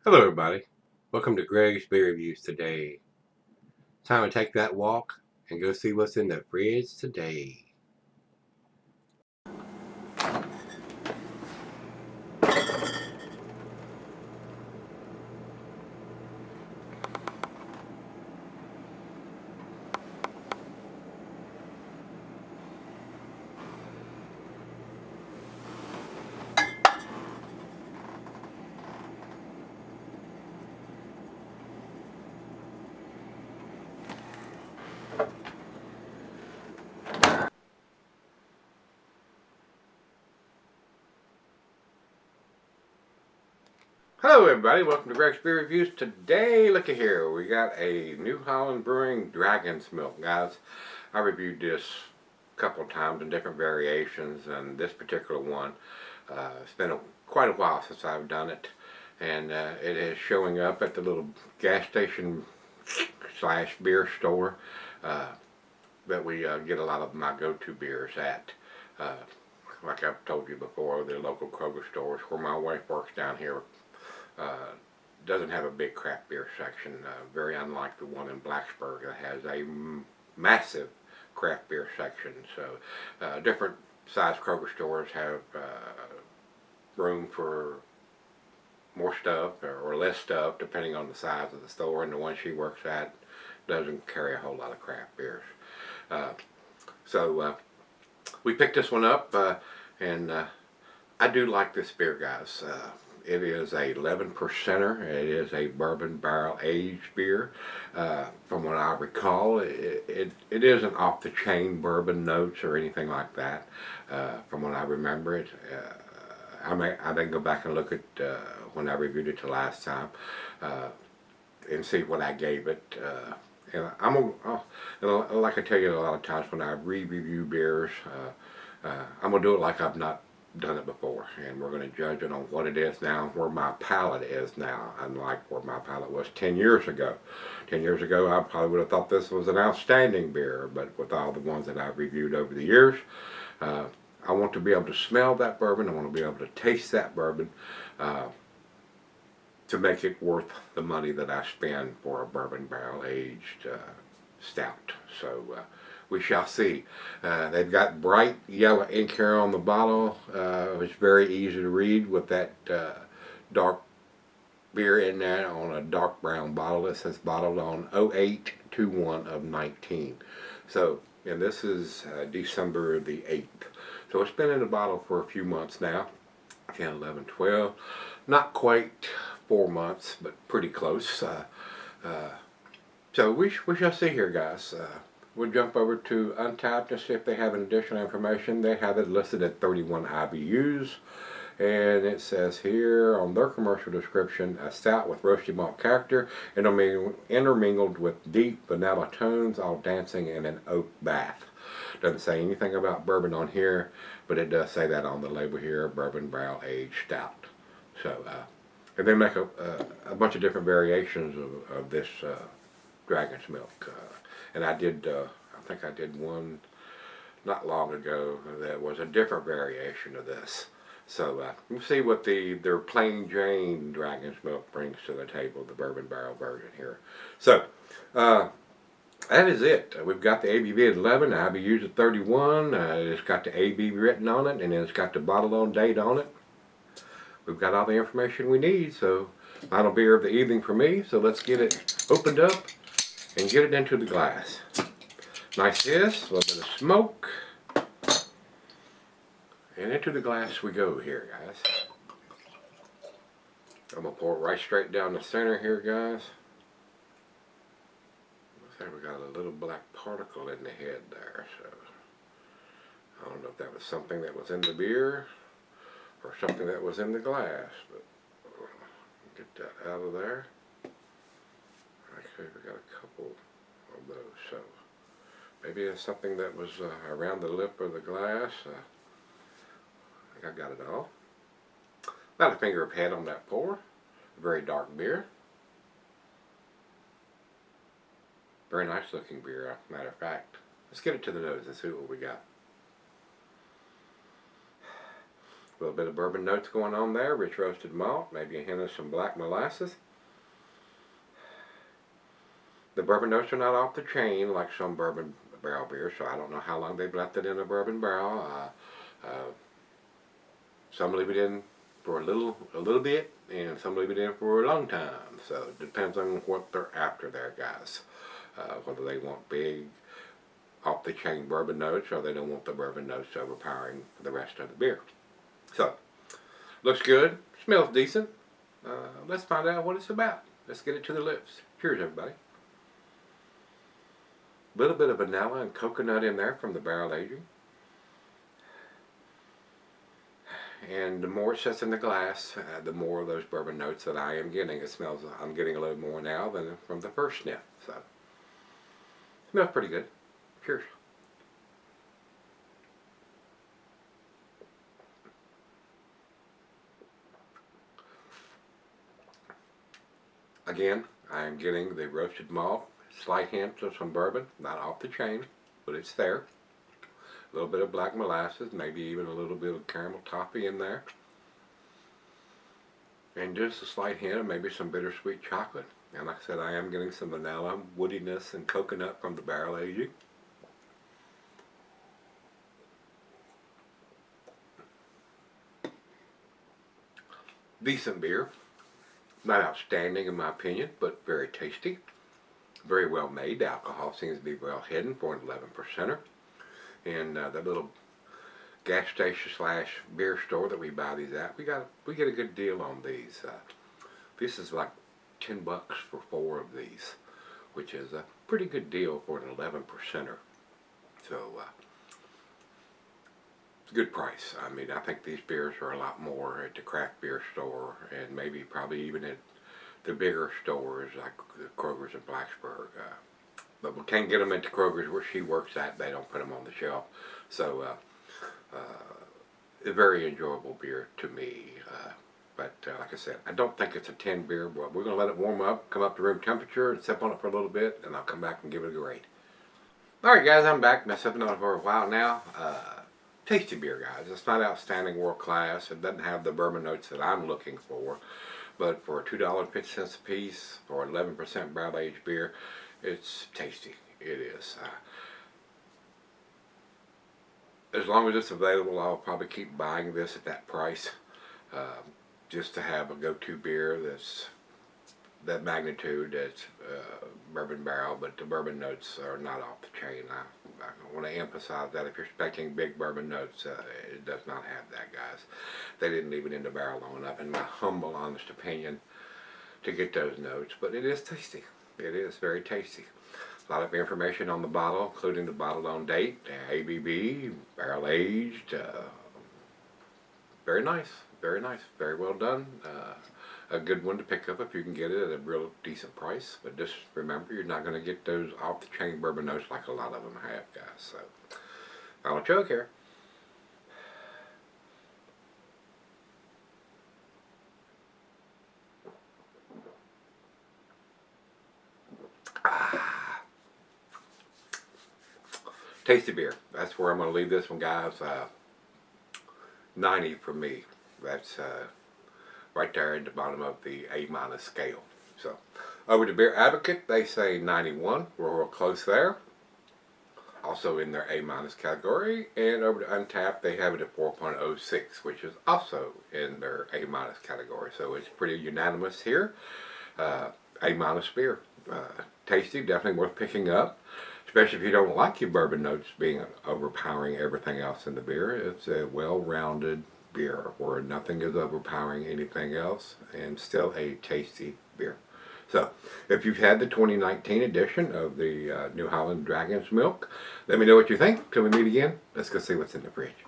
Hello everybody, welcome to Gregsbeerreviews today. Time to take that walk and go see what's in the fridge today. Hello everybody, welcome to Gregsbeerreviews today. Looky here, we got a new Holland Brewing Dragon's Milk, guys. I reviewed this a couple of times in different variations, and this particular one, it's been quite a while since I've done it, and it is showing up at the little gas station slash beer store that we get a lot of my go-to beers at. Like I've told you before, the local Kroger stores where my wife works down here doesn't have a big craft beer section, very unlike the one in Blacksburg that has a massive craft beer section. So different size Kroger stores have room for more stuff or less stuff depending on the size of the store, and the one she works at doesn't carry a whole lot of craft beers. So we picked this one up, and I do like this beer, guys. It is a 11%er. It is a bourbon barrel aged beer. From what I recall, it isn't off the chain bourbon notes or anything like that. From what I remember it, I didn't go back and look at when I reviewed it the last time and see what I gave it. And like I tell you a lot of times when I re-review beers, I'm gonna do it like I've not done it before, and we're going to judge it on what it is now, where my palate is now, unlike where my palate was 10 years ago. 10 years ago I probably would have thought this was an outstanding beer, but with all the ones that I've reviewed over the years, I want to be able to smell that bourbon, I want to be able to taste that bourbon to make it worth the money that I spend for a bourbon barrel aged stout. So we shall see. They've got bright yellow ink here on the bottle. It's very easy to read with that dark beer in there on a dark brown bottle. It says bottled on 08/21 of 19. So, and this is December the 8th. So it's been in the bottle for a few months now. 10, 11, 12. Not quite 4 months, but pretty close. So we shall see here, guys. We'll jump over to Untappd to see if they have any additional information. They have it listed at 31 IBUs. And it says here on their commercial description, a stout with roasty malt character, intermingled with deep vanilla tones, all dancing in an oak bath. Doesn't say anything about bourbon on here, but it does say that on the label here, bourbon barrel aged stout. So, and they make a bunch of different variations of this Dragon's Milk. And I did, I think I did one not long ago that was a different variation of this. So we'll see what their plain Jane Dragon's Milk brings to the table, the bourbon barrel version here. So that is it. We've got the ABV at 11, the IBUs at 31. It's got the AB written on it, and then it's got the bottle on date on it. We've got all the information we need, so final beer of the evening for me. So let's get it opened up and get it into the glass. Nice this, a little bit of smoke. And into the glass we go here, guys. I'm going to pour it right straight down the center here, guys. Looks like we got a little black particle in the head there, so I don't know if that was something that was in the beer or something that was in the glass, but get that out of there. Okay, we got a couple of those, so maybe it's something that was around the lip of the glass. I think I got it all. About a finger of head on that pour. A very dark beer. Very nice looking beer, matter of fact. Let's get it to the nose and see what we got. little bit of bourbon notes going on there, rich roasted malt, maybe a hint of some black molasses. The bourbon notes are not off the chain like some bourbon barrel beers, so I don't know how long they've left it in a bourbon barrel. Some leave it in for a little bit, and some leave it in for a long time. So it depends on what they're after there, guys. Whether they want big, off-the-chain bourbon notes, or they don't want the bourbon notes overpowering the rest of the beer. So, looks good, smells decent. Let's find out what it's about. Let's get it to the lips. Cheers, everybody. A little bit of vanilla and coconut in there from the barrel aging. And the more it sits in the glass, the more of those bourbon notes that I am getting. It smells, I'm getting a little more now than from the first sniff. So, smells pretty good. Cheers. Again, I am getting the roasted malt, slight hints of some bourbon, not off the chain, but it's there. A little bit of black molasses, maybe even a little bit of caramel toffee in there. And just a slight hint of maybe some bittersweet chocolate. And like I said, I am getting some vanilla, woodiness, and coconut from the barrel aging. Decent beer. Not outstanding in my opinion, but very tasty. Very well made. The alcohol seems to be well hidden for an 11%er. And that little gas station slash beer store that we buy these at, we get a good deal on these. This is like $10 for 4 of these, which is a pretty good deal for an 11%er. So it's a good price. I mean, I think these beers are a lot more at the craft beer store, and maybe probably even at the bigger stores like the Kroger's in Blacksburg. But we can't get them at the Kroger's where she works at. They don't put them on the shelf. So, a very enjoyable beer to me. But like I said, I don't think it's a 10 beer. But we're going to let it warm up, come up to room temperature, and sip on it for a little bit, and I'll come back and give it a grade. Alright guys, I'm back. Been sipping on it for a while now. Tasty beer, guys. It's not outstanding world class. It doesn't have the bourbon notes that I'm looking for. But for $2.50 a piece, for 11% barrel aged beer, it's tasty. It is. As long as it's available, I'll probably keep buying this at that price, just to have a go-to beer that's that magnitude. That's bourbon barrel, but the bourbon notes are not off the chain. I want to emphasize that if you're expecting big bourbon notes, it does not have that, guys. They didn't leave it in the barrel long enough, in my humble, honest opinion, to get those notes. But it is tasty. It is very tasty. A lot of information on the bottle, including the bottle on date, ABV, barrel aged. Very nice, very nice, very well done. A good one to pick up if you can get it at a real decent price. But just remember, you're not going to get those off the chain bourbon notes like a lot of them have, guys. So, final chug here. Tasty beer. That's where I'm going to leave this one, guys. 90 for me. That's right there at the bottom of the A- scale. So, over to Beer Advocate, they say 91. We're real close there. Also in their A- category. And over to Untapped, they have it at 4.06, which is also in their A- category. So it's pretty unanimous here. A- beer. Tasty, definitely worth picking up. Especially if you don't like your bourbon notes being overpowering everything else in the beer. It's a well-rounded beer where nothing is overpowering anything else, and still a tasty beer. So, if you've had the 2019 edition of the New Holland Dragon's Milk, let me know what you think. Till we meet again, let's go see what's in the fridge.